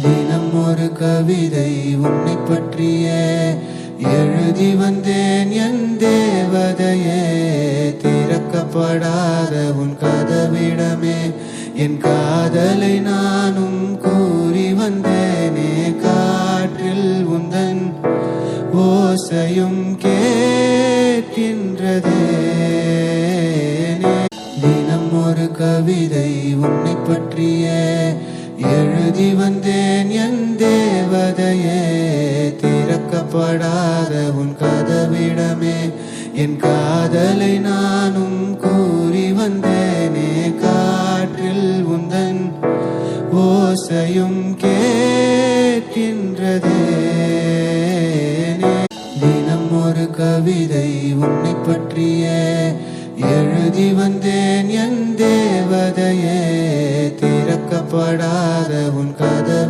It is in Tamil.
தினம் ஒரு கவிதை உன்னை பற்றியே எழுதி வந்தேன் என் தேவதையே. திறக்கப்படாத உன் கதவிடமே என் காதலை நானும் கூறி வந்தேனே. காற்றில் உந்தன் ஓசையும் கேட்கின்றதே. தினம் ஒரு கவிதை உன்னை பற்றியே எழுதி வந்தேன் என் தேவதையே. திறக்கப்படாத உன் கதவிடமே என் காதலை நானும் கூறி வந்தேனே. காற்றில் உந்தன் ஓசையும் கேட்கின்றதே. தினம் ஒரு கவிதை உன்னை பற்றியே எழுதி வந்தேன் என் தேவதையே. திறக்கப்படாத உன் கதவு